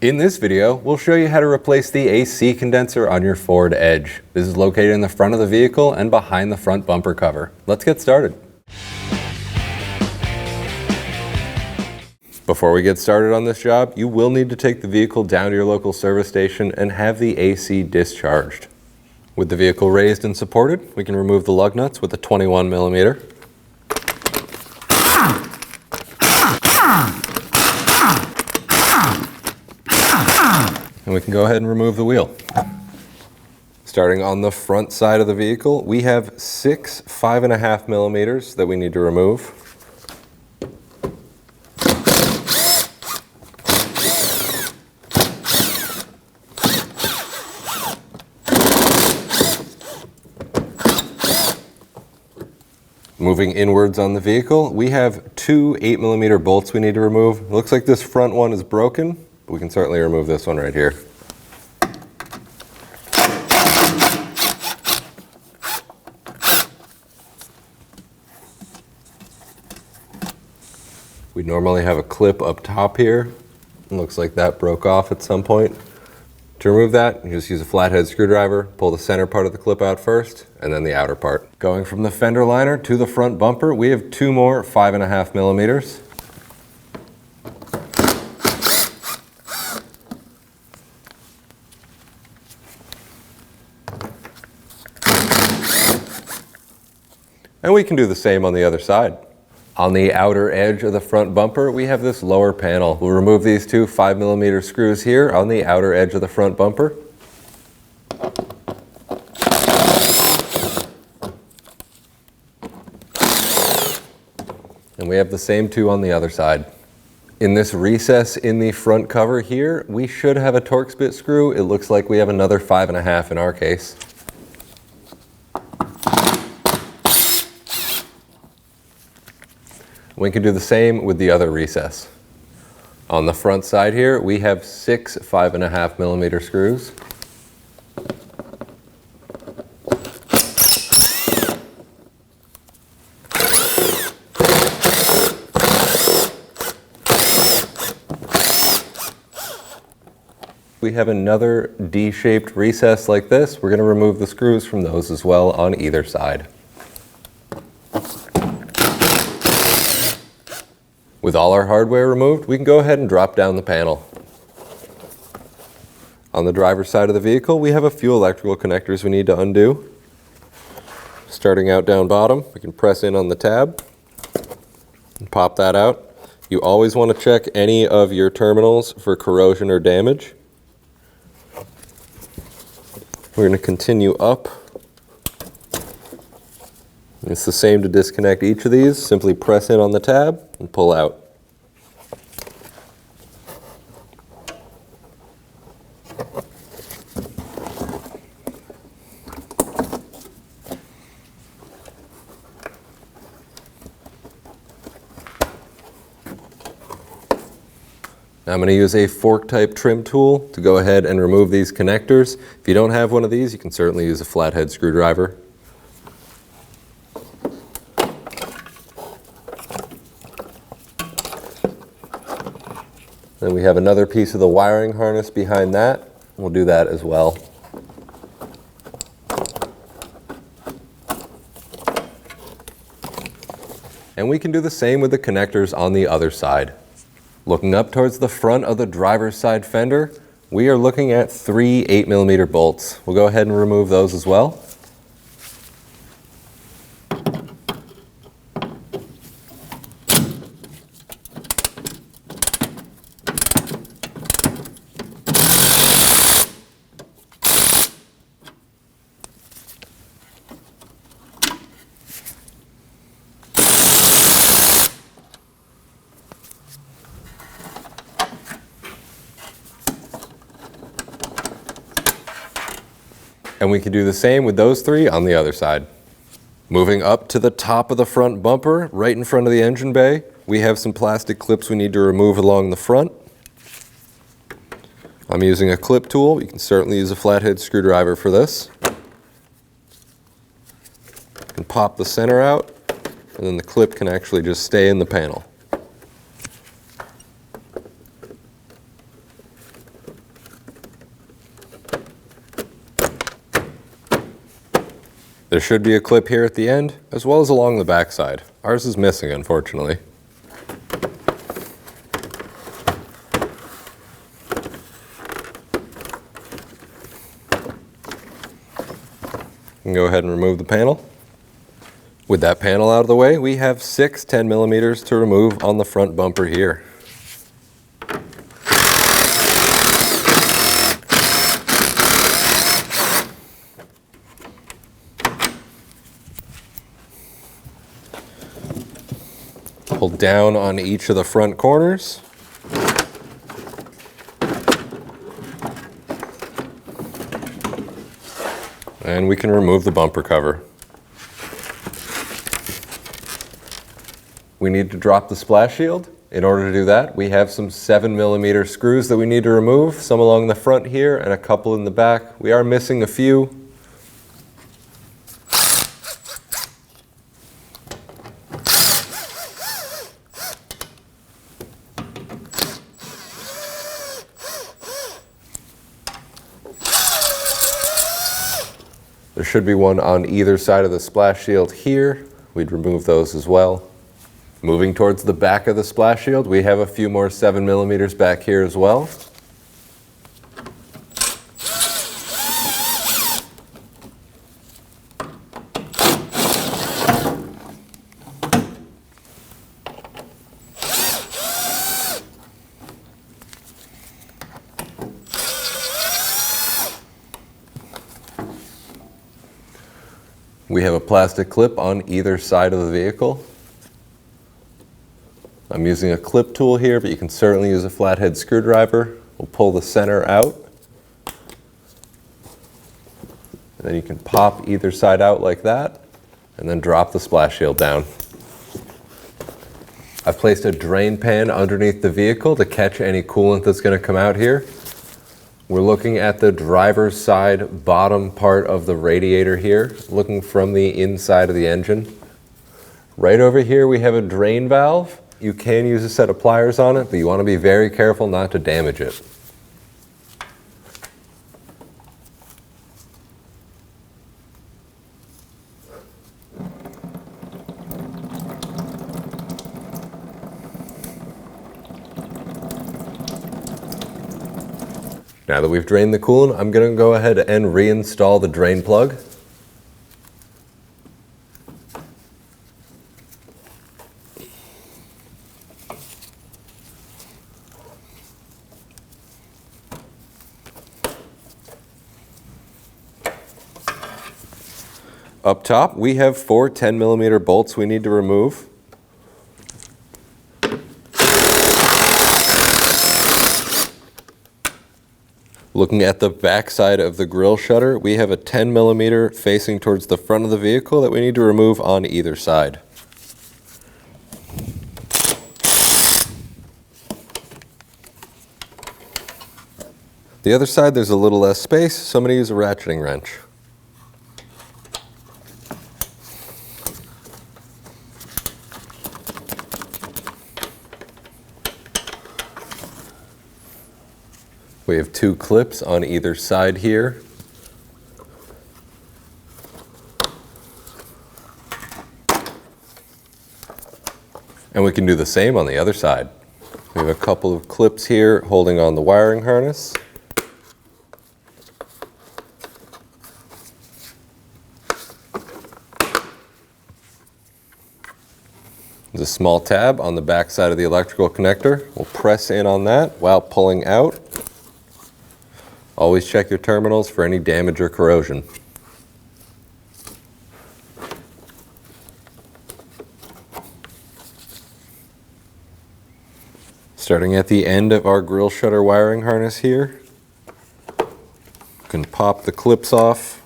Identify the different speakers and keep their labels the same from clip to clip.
Speaker 1: In this video, we'll show you how to replace the AC condenser on your Ford Edge. This is located in the front of the vehicle and behind the front bumper cover. Let's get started. Before we get started on this job, you will need to take the vehicle down to your local service station and have the AC discharged. With the vehicle raised and supported, we can remove the lug nuts with a 21mm. And we can go ahead and remove the wheel. Starting on the front side of the vehicle, we have 6 5.5mm that we need to remove. Moving inwards on the vehicle, we have 2 8mm bolts we need to remove. It looks like this front one is broken, but we can certainly remove this one right here. We normally have a clip up top here. It looks like that broke off at some point. To remove that, you just use a flathead screwdriver, pull the center part of the clip out first, and then the outer part. Going from the fender liner to the front bumper, we have 2 more 5.5mm. And we can do the same on the other side. On the outer edge of the front bumper, we have this lower panel. We'll remove these 2 5mm screws here on the outer edge of the front bumper. And we have the same 2 on the other side. In this recess in the front cover here, we should have a Torx bit screw. It looks like we have another 5.5 in our case. We can do the same with the other recess. On the front side here, we have 6 5.5mm screws. We have another D-shaped recess like this. We're going to remove the screws from those as well on either side. With all our hardware removed, we can go ahead and drop down the panel. On the driver's side of the vehicle, we have a few electrical connectors we need to undo. Starting out down bottom, we can press in on the tab and pop that out. You always want to check any of your terminals for corrosion or damage. We're going to continue up. It's the same to disconnect each of these. Simply press in on the tab and pull out. Now I'm going to use a fork type trim tool to go ahead and remove these connectors. If you don't have one of these, you can certainly use a flathead screwdriver. Then we have another piece of the wiring harness behind that. We'll do that as well. And we can do the same with the connectors on the other side. Looking up towards the front of the driver's side fender, we are looking at 3 8mm bolts. We'll go ahead and remove those as well. And we can do the same with those 3 on the other side. Moving up to the top of the front bumper, right in front of the engine bay, we have some plastic clips we need to remove along the front. I'm using a clip tool. You can certainly use a flathead screwdriver for this. You can pop the center out, and then the clip can actually just stay in the panel. There should be a clip here at the end, as well as along the back side. Ours is missing, unfortunately. You can go ahead and remove the panel. With that panel out of the way, we have 6 10mm to remove on the front bumper here. Pull down on each of the front corners. And we can remove the bumper cover. We need to drop the splash shield. In order to do that, we have some 7mm screws that we need to remove, some along the front here and a couple in the back. We are missing a few. There should be one on either side of the splash shield here. We'd remove those as well. Moving towards the back of the splash shield, we have a few more 7mm back here as well. We have a plastic clip on either side of the vehicle. I'm using a clip tool here, but you can certainly use a flathead screwdriver. We'll pull the center out. And then you can pop either side out like that, and then drop the splash shield down. I've placed a drain pan underneath the vehicle to catch any coolant that's going to come out here. We're looking at the driver's side bottom part of the radiator here, looking from the inside of the engine. Right over here we have a drain valve. You can use a set of pliers on it, but you want to be very careful not to damage it. Now that we've drained the coolant, I'm going to go ahead and reinstall the drain plug. Up top, we have 4 10mm bolts we need to remove. Looking at the back side of the grille shutter, we have a 10mm facing towards the front of the vehicle that we need to remove on either side. The other side, there's a little less space, so I'm going to use a ratcheting wrench. We have 2 clips on either side here. And we can do the same on the other side. We have a couple of clips here holding on the wiring harness. There's a small tab on the back side of the electrical connector. We'll press in on that while pulling out. Always check your terminals for any damage or corrosion. Starting at the end of our grille shutter wiring harness here, you can pop the clips off.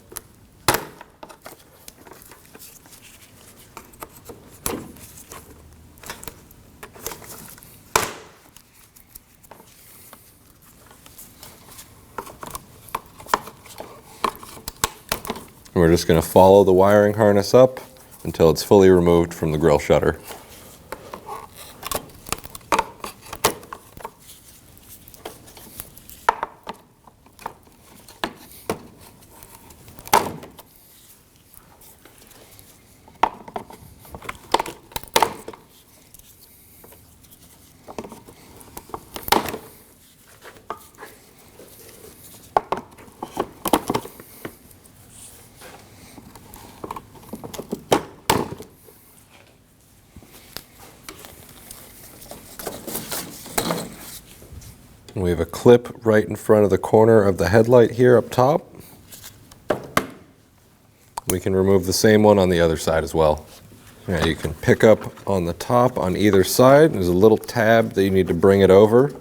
Speaker 1: And we're just going to follow the wiring harness up until it's fully removed from the grille shutter. we have a clip right in front of the corner of the headlight here up top. We can remove the same one on the other side as well. Now you can pick up on the top on either side. There's a little tab that you need to bring it over.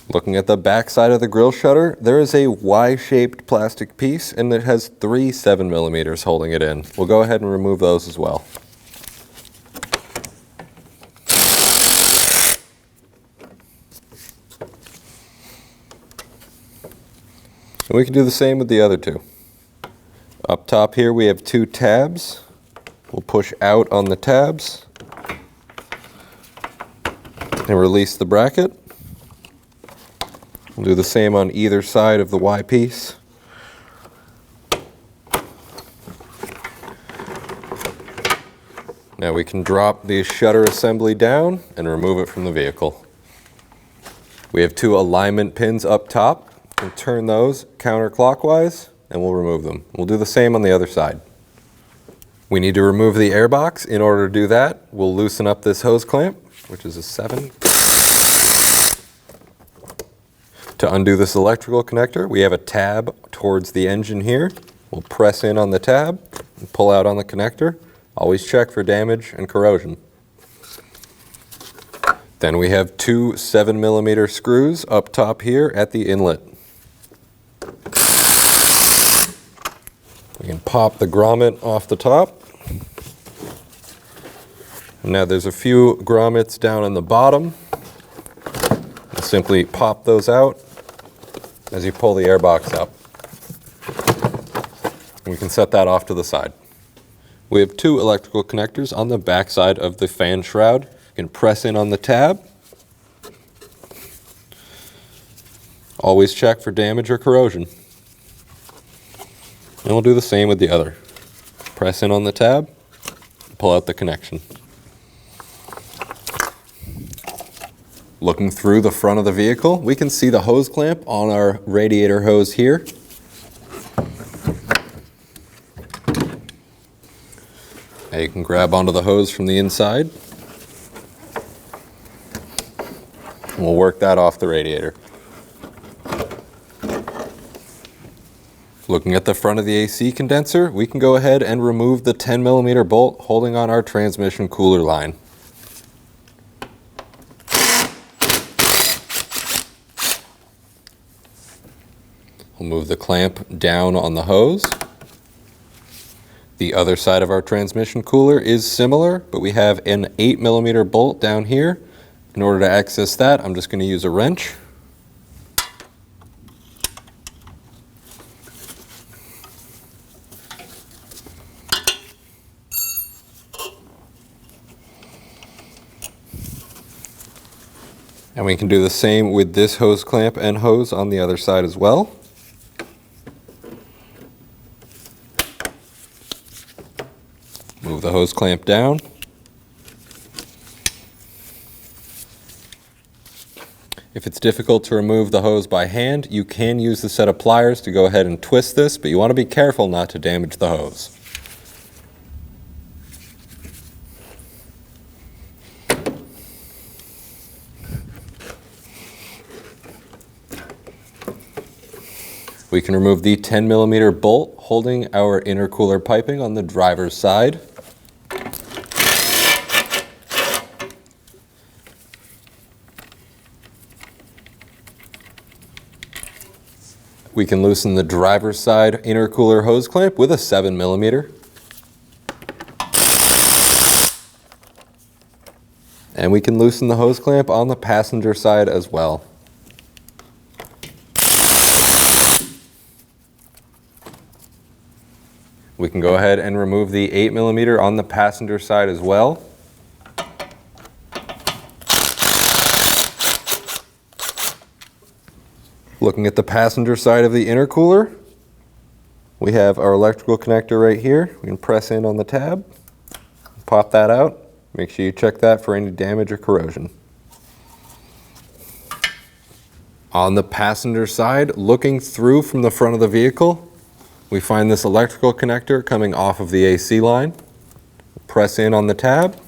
Speaker 1: Looking at the back side of the grille shutter, there is a Y-shaped plastic piece and it has 3 7mm holding it in. We'll go ahead and remove those as well. And we can do the same with the other two. Up top here we have 2 tabs. We'll push out on the tabs and release the bracket. We'll do the same on either side of the Y piece. Now we can drop the shutter assembly down and remove it from the vehicle. We have 2 alignment pins up top. We can turn those counterclockwise and we'll remove them. We'll do the same on the other side. We need to remove the airbox. In order to do that, we'll loosen up this hose clamp, which is a 7. To undo this electrical connector, we have a tab towards the engine here. We'll press in on the tab and pull out on the connector. Always check for damage and corrosion. Then we have 2 7mm screws up top here at the inlet. We can pop the grommet off the top. Now there's a few grommets down on the bottom. Simply pop those out as you pull the airbox up. We can set that off to the side. We have 2 electrical connectors on the back side of the fan shroud. You can press in on the tab. Always check for damage or corrosion. And we'll do the same with the other. Press in on the tab, pull out the connection. Looking through the front of the vehicle, we can see the hose clamp on our radiator hose here. Now you can grab onto the hose from the inside. And we'll work that off the radiator. Looking at the front of the AC condenser, we can go ahead and remove the 10mm bolt holding on our transmission cooler line. We'll move the clamp down on the hose. The other side of our transmission cooler is similar, but we have an 8mm bolt down here. In order to access that, I'm just going to use a wrench. And we can do the same with this hose clamp and hose on the other side as well. Move the hose clamp down. If it's difficult to remove the hose by hand, you can use the set of pliers to go ahead and twist this, but you want to be careful not to damage the hose. We can remove the 10mm bolt holding our intercooler piping on the driver's side. We can loosen the driver's side intercooler hose clamp with a 7mm. And we can loosen the hose clamp on the passenger side as well. We can go ahead and remove the 8mm on the passenger side as well. Looking at the passenger side of the intercooler, we have our electrical connector right here. We can press in on the tab, pop that out. Make sure you check that for any damage or corrosion. On the passenger side, looking through from the front of the vehicle, we find this electrical connector coming off of the AC line. Press in on the tab,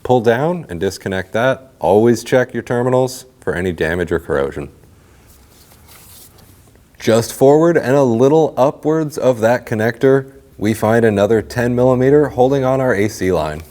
Speaker 1: Pull down and disconnect that. Always check your terminals for any damage or corrosion. Just forward and a little upwards of that connector, we find another 10 millimeter holding on our AC line.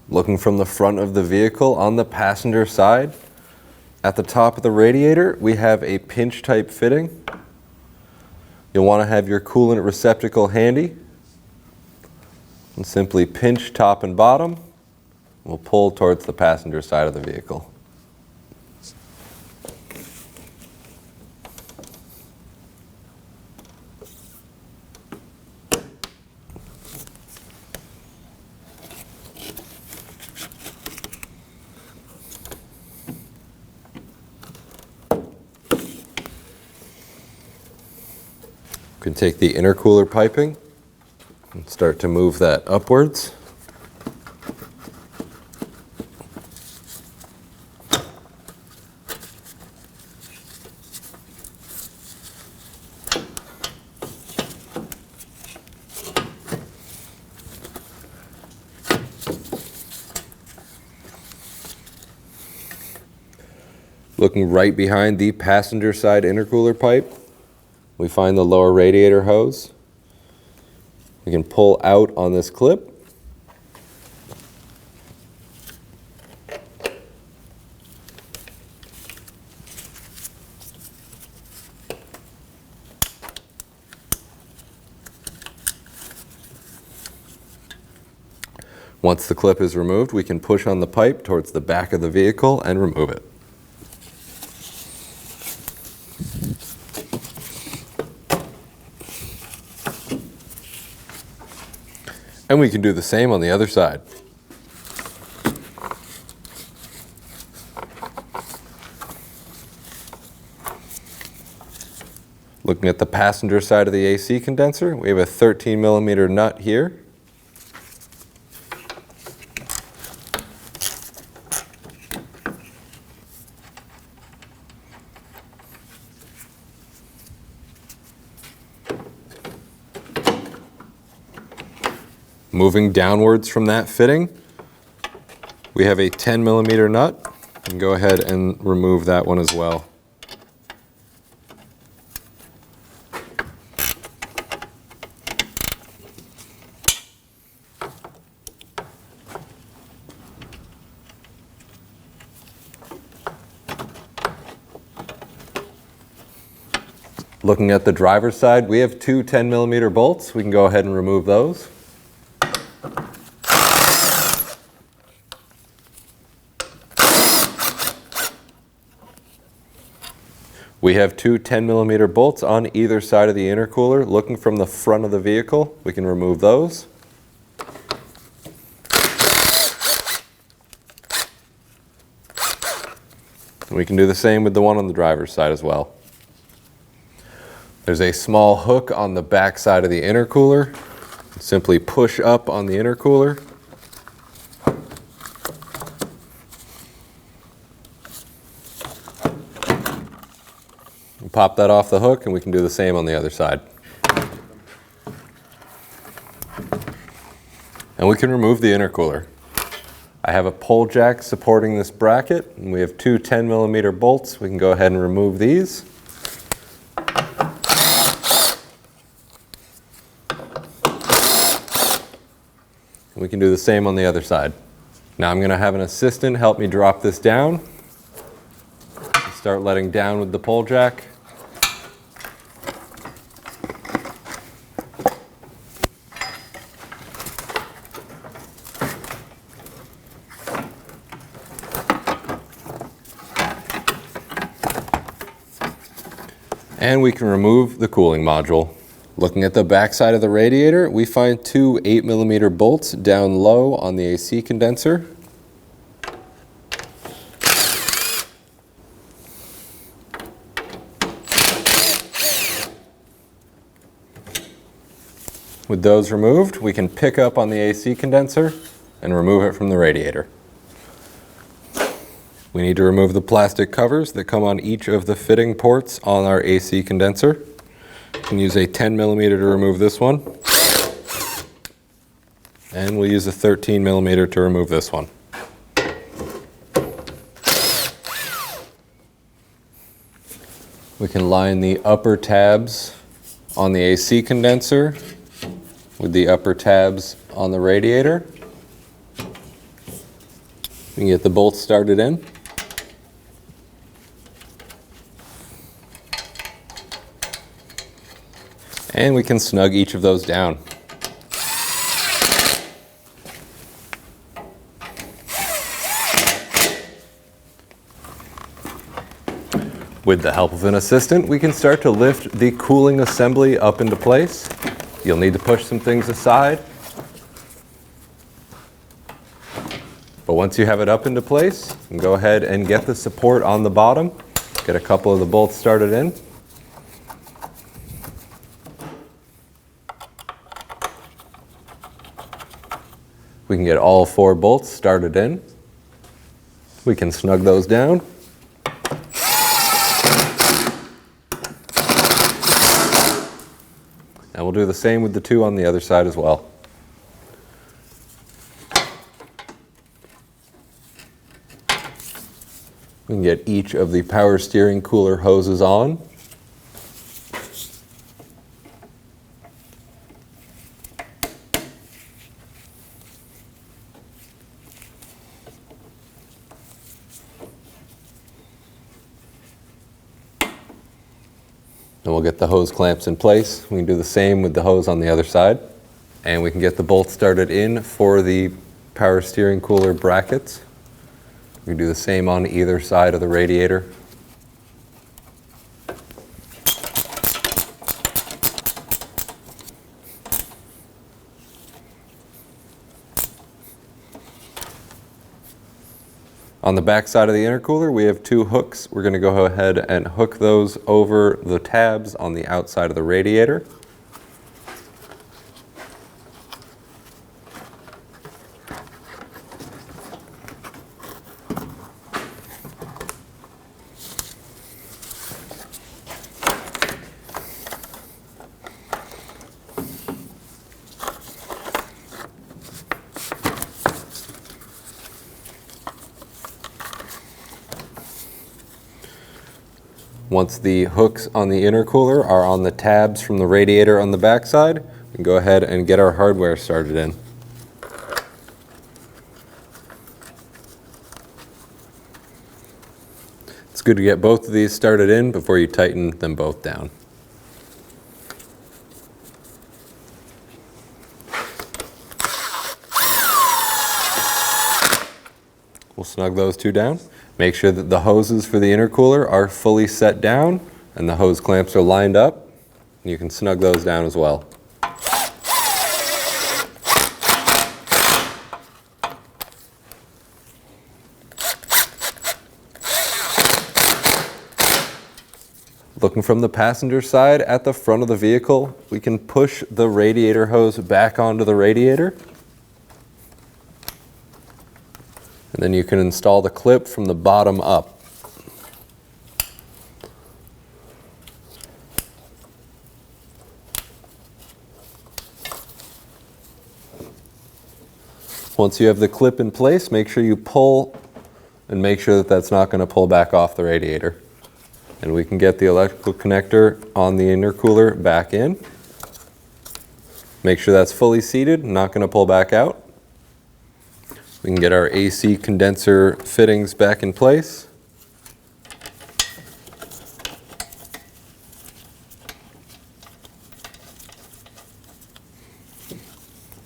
Speaker 1: Looking from the front of the vehicle on the passenger side, at the top of the radiator, we have a pinch type fitting. You'll want to have your coolant receptacle handy. And simply pinch top and bottom. We'll pull towards the passenger side of the vehicle. You can take the intercooler piping and start to move that upwards. Looking right behind the passenger side intercooler pipe, we find the lower radiator hose. We can pull out on this clip. Once the clip is removed, we can push on the pipe towards the back of the vehicle and remove it. And we can do the same on the other side. Looking at the passenger side of the AC condenser, we have a 13 millimeter nut here. Moving downwards from that fitting, we have a 10 millimeter nut. And go ahead and remove that one as well. Looking at the driver's side, we have two 10 millimeter bolts. We can go ahead and remove those. We have two 10 millimeter bolts on either side of the intercooler. Looking from the front of the vehicle, we can remove those. And we can do the same with the one on the driver's side as well. There's a small hook on the back side of the intercooler. Simply push up on the intercooler. Pop that off the hook and we can do the same on the other side. And we can remove the intercooler. I have a pole jack supporting this bracket and we have two 10 millimeter bolts. We can go ahead and remove these. And we can do the same on the other side. Now I'm going to have an assistant help me drop this down. Start letting down with the pole jack. And we can remove the cooling module. Looking at the back side of the radiator, we find two 8 millimeter bolts down low on the AC condenser. With those removed, we can pick up on the AC condenser and remove it from the radiator. We need to remove the plastic covers that come on each of the fitting ports on our AC condenser. You can use a 10mm to remove this one. And we'll use a 13mm to remove this one. We can line the upper tabs on the AC condenser with the upper tabs on the radiator. We can get the bolts started in. And we can snug each of those down. With the help of an assistant, we can start to lift the cooling assembly up into place. You'll need to push some things aside. But once you have it up into place, you can go ahead and get the support on the bottom. Get a couple of the bolts started in. We can get all 4 bolts started in. We can snug those down. And we'll do the same with the 2 on the other side as well. We can get each of the power steering cooler hoses on. And we'll get the hose clamps in place. We can do the same with the hose on the other side. And we can get the bolts started in for the power steering cooler brackets. We can do the same on either side of the radiator. On the back side of the intercooler, we have 2 hooks. We're going to go ahead and hook those over the tabs on the outside of the radiator. Once the hooks on the intercooler are on the tabs from the radiator on the back side, we can go ahead and get our hardware started in. It's good to get both of these started in before you tighten them both down. We'll snug those 2 down. Make sure that the hoses for the intercooler are fully set down and the hose clamps are lined up. You can snug those down as well. Looking from the passenger side at the front of the vehicle, we can push the radiator hose back onto the radiator. And then you can install the clip from the bottom up. Once you have the clip in place, make sure you pull and make sure that that's not going to pull back off the radiator. And we can get the electrical connector on the intercooler back in. Make sure that's fully seated, not going to pull back out. We can get our AC condenser fittings back in place.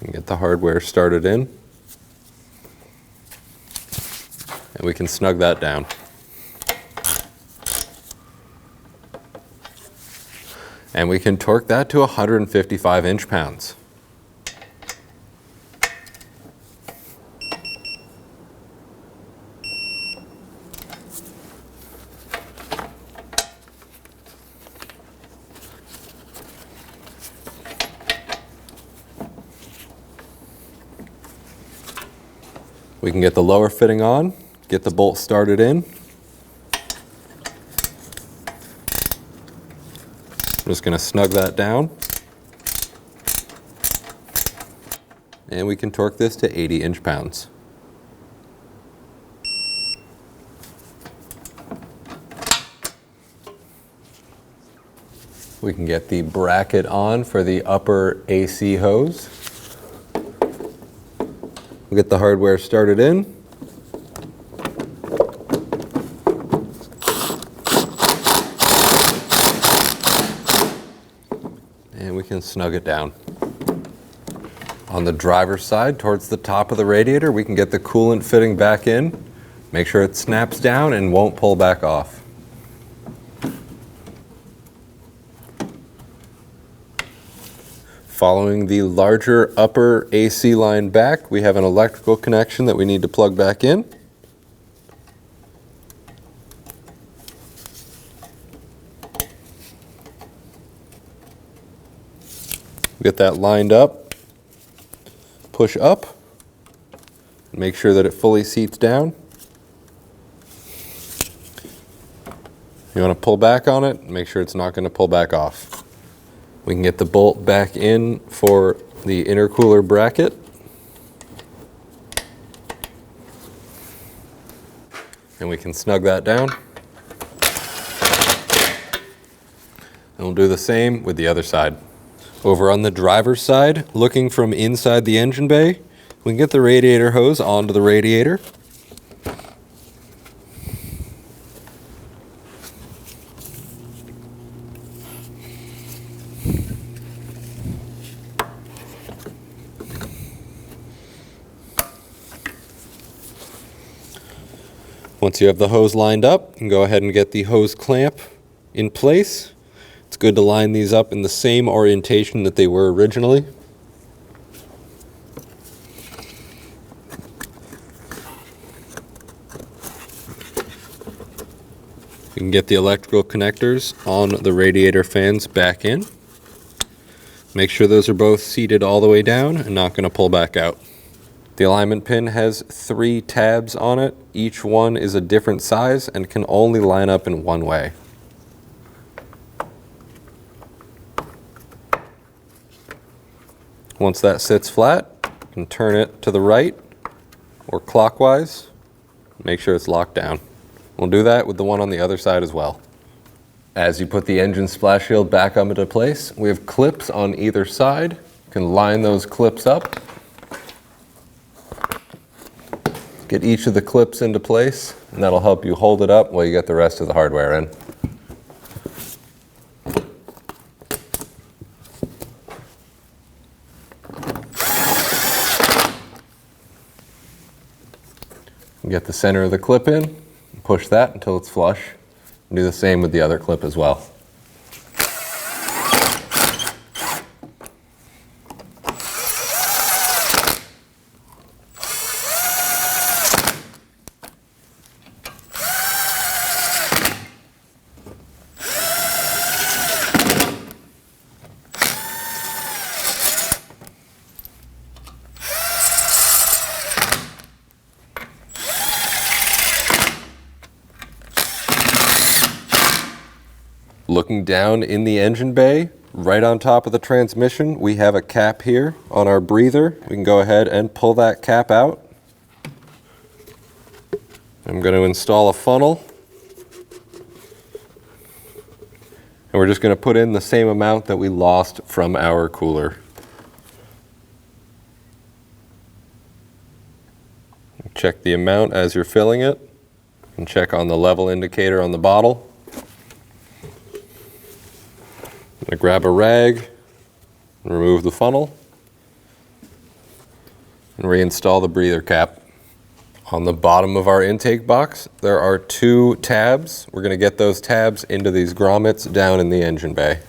Speaker 1: And get the hardware started in. And we can snug that down. And we can torque that to 155 inch-pounds. We can get the lower fitting on, get the bolt started in. I'm just going to snug that down. And we can torque this to 80 inch-pounds. We can get the bracket on for the upper AC hose. We'll get the hardware started in. And we can snug it down. On the driver's side, towards the top of the radiator, we can get the coolant fitting back in. Make sure it snaps down and won't pull back off. Following the larger upper AC line back, we have an electrical connection that we need to plug back in. Get that lined up, push up, make sure that it fully seats down. You want to pull back on it, make sure it's not going to pull back off. We can get the bolt back in for the intercooler bracket. And we can snug that down. And we'll do the same with the other side. Over on the driver's side, looking from inside the engine bay, we can get the radiator hose onto the radiator. Once you have the hose lined up, you can go ahead and get the hose clamp in place. It's good to line these up in the same orientation that they were originally. You can get the electrical connectors on the radiator fans back in. Make sure those are both seated all the way down and not going to pull back out. The alignment pin has 3 tabs on it. Each one is a different size and can only line up in one way. Once that sits flat, you can turn it to the right or clockwise. Make sure it's locked down. We'll do that with the one on the other side as well. As you put the engine splash shield back up into place, we have clips on either side. You can line those clips up. Get each of the clips into place, and that'll help you hold it up while you get the rest of the hardware in. Get the center of the clip in, push that until it's flush, and do the same with the other clip as well. Looking down in the engine bay, right on top of the transmission, we have a cap here on our breather. We can go ahead and pull that cap out. I'm going to install a funnel. And we're just going to put in the same amount that we lost from our cooler. Check the amount as you're filling it, and check on the level indicator on the bottle. I'm going to grab a rag, and remove the funnel, and reinstall the breather cap. On the bottom of our intake box, there are 2 tabs. We're going to get those tabs into these grommets down in the engine bay.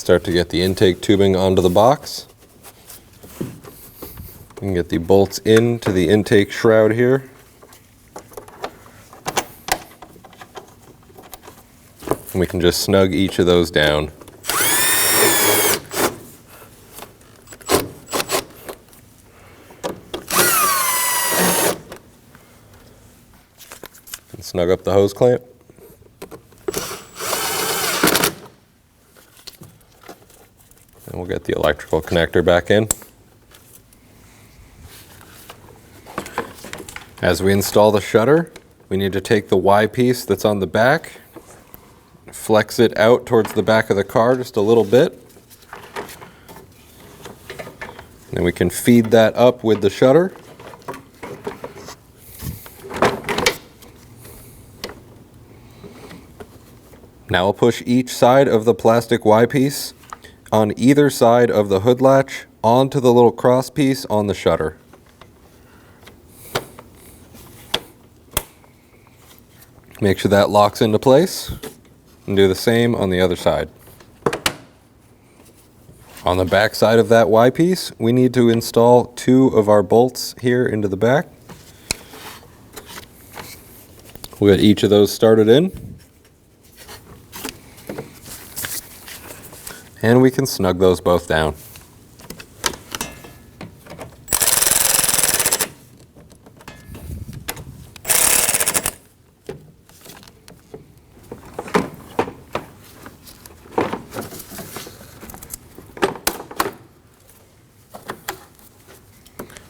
Speaker 1: Start to get the intake tubing onto the box. We can get the bolts into the intake shroud here. And we can just snug each of those down. And snug up the hose clamp. And we'll get the electrical connector back in. As we install the shutter, we need to take the Y piece that's on the back, flex it out towards the back of the car just a little bit. Then we can feed that up with the shutter. Now we'll push each side of the plastic Y piece on either side of the hood latch onto the little cross piece on the shutter. Make sure that locks into place, and do the same on the other side. On the back side of that Y piece, we need to install 2 of our bolts here into the back. We'll get each of those started in. And we can snug those both down.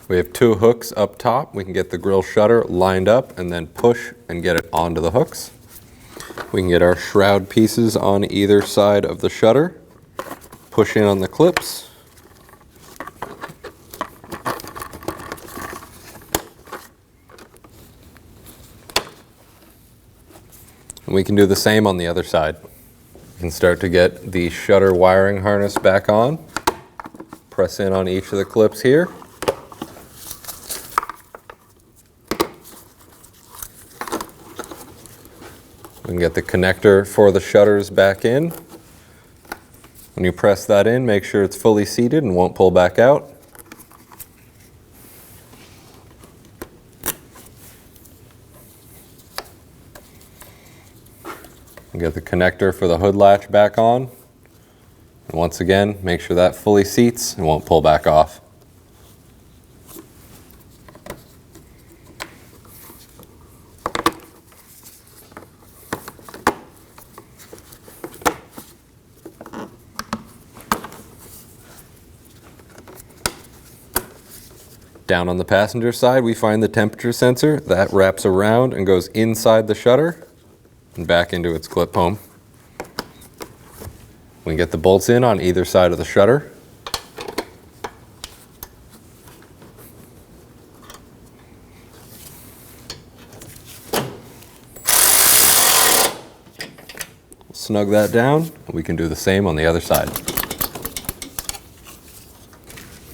Speaker 1: We have 2 hooks up top. We can get the grill shutter lined up and then push and get it onto the hooks. We can get our shroud pieces on either side of the shutter. Push in on the clips. And we can do the same on the other side. We can start to get the shutter wiring harness back on. Press in on each of the clips here. We can get the connector for the shutters back in. When you press that in, make sure it's fully seated and won't pull back out. And get the connector for the hood latch back on. And once again, make sure that fully seats and won't pull back off. Down on the passenger side, we find the temperature sensor. That wraps around and goes inside the shutter and back into its clip home. We can get the bolts in on either side of the shutter. Snug that down. We can do the same on the other side.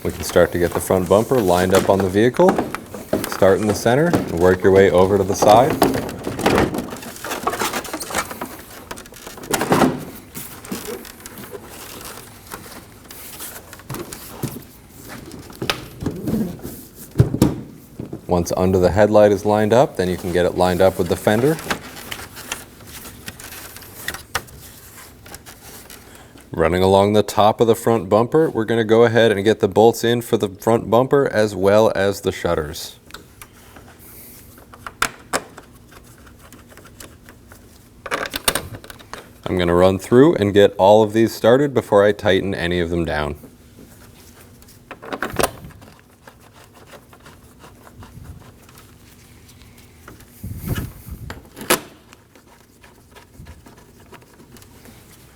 Speaker 1: We can start to get the front bumper lined up on the vehicle. Start in the center and work your way over to the side. Once under the headlight is lined up, then you can get it lined up with the fender. Running along the top of the front bumper, we're going to go ahead and get the bolts in for the front bumper as well as the shutters. I'm going to run through and get all of these started before I tighten any of them down.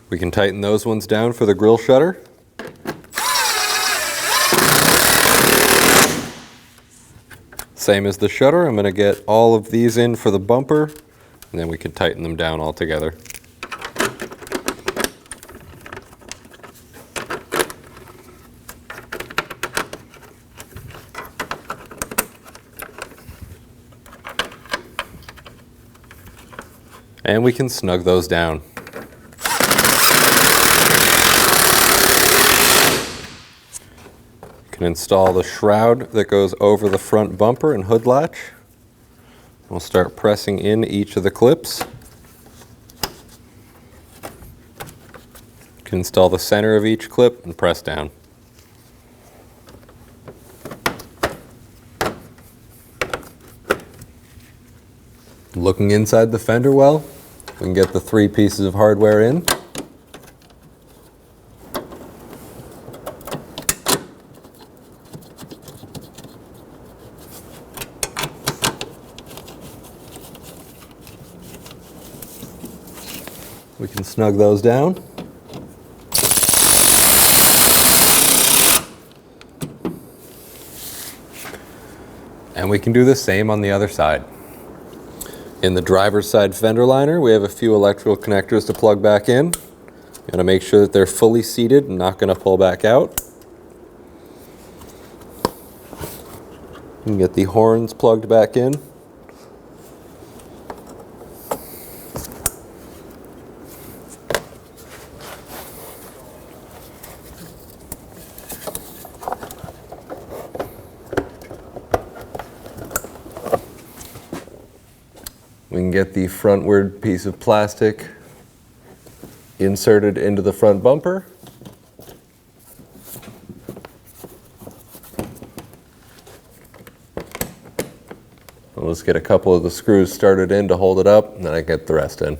Speaker 1: We can tighten those ones down for the grille shutter. Same as the shutter, I'm going to get all of these in for the bumper, and then we can tighten them down all together. And we can snug those down. You can install the shroud that goes over the front bumper and hood latch. We'll start pressing in each of the clips. You can install the center of each clip and press down. Looking inside the fender well, we can get the 3 pieces of hardware in. We can snug those down. And we can do the same on the other side. In the driver's side fender liner, we have a few electrical connectors to plug back in. You want to make sure that they're fully seated and not going to pull back out. You can get the horns plugged back in. We can get the frontward piece of plastic inserted into the front bumper. We'll just get a couple of the screws started in to hold it up, and then I get the rest in.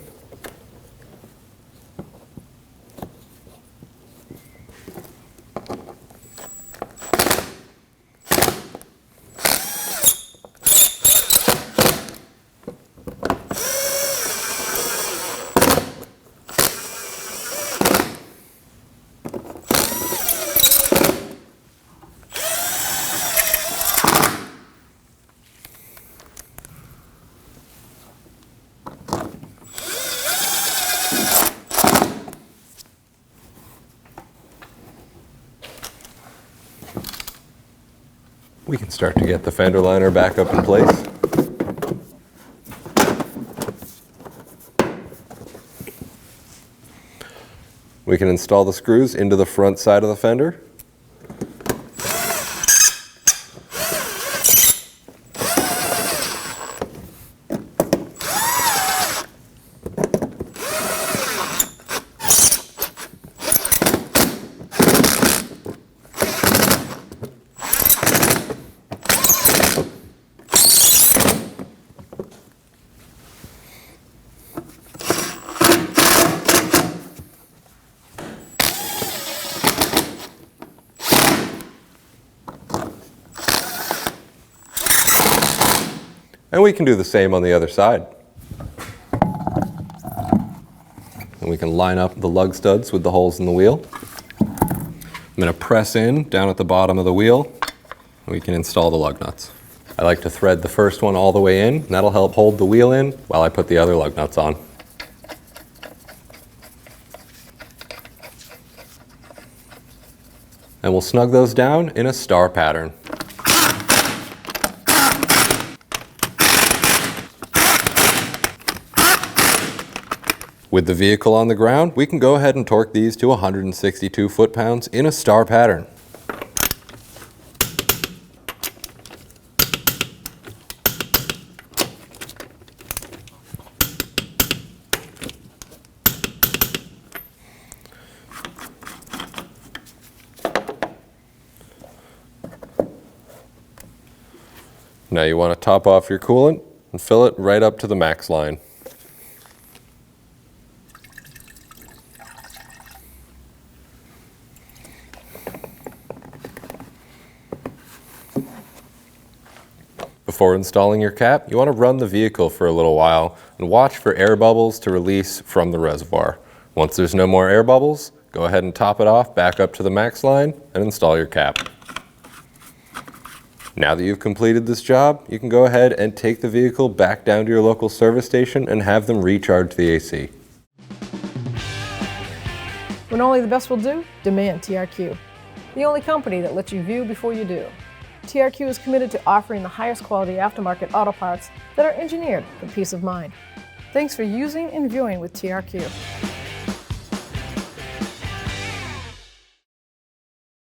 Speaker 1: We can start to get the fender liner back up in place. We can install the screws into the front side of the fender. And we can do the same on the other side. And we can line up the lug studs with the holes in the wheel. I'm going to press in down at the bottom of the wheel, and we can install the lug nuts. I like to thread the first one all the way in, and that'll help hold the wheel in while I put the other lug nuts on. And we'll snug those down in a star pattern. With the vehicle on the ground, we can go ahead and torque these to 162 foot-pounds in a star pattern. Now you want to top off your coolant and fill it right up to the max line. Before installing your cap, you want to run the vehicle for a little while and watch for air bubbles to release from the reservoir. Once there's no more air bubbles, go ahead and top it off back up to the max line and install your cap. Now that you've completed this job, you can go ahead and take the vehicle back down to your local service station and have them recharge the AC.
Speaker 2: When only the best will do, demand TRQ. The only company that lets you view before you do. TRQ is committed to offering the highest quality aftermarket auto parts that are engineered for peace of mind. Thanks for using and viewing with TRQ.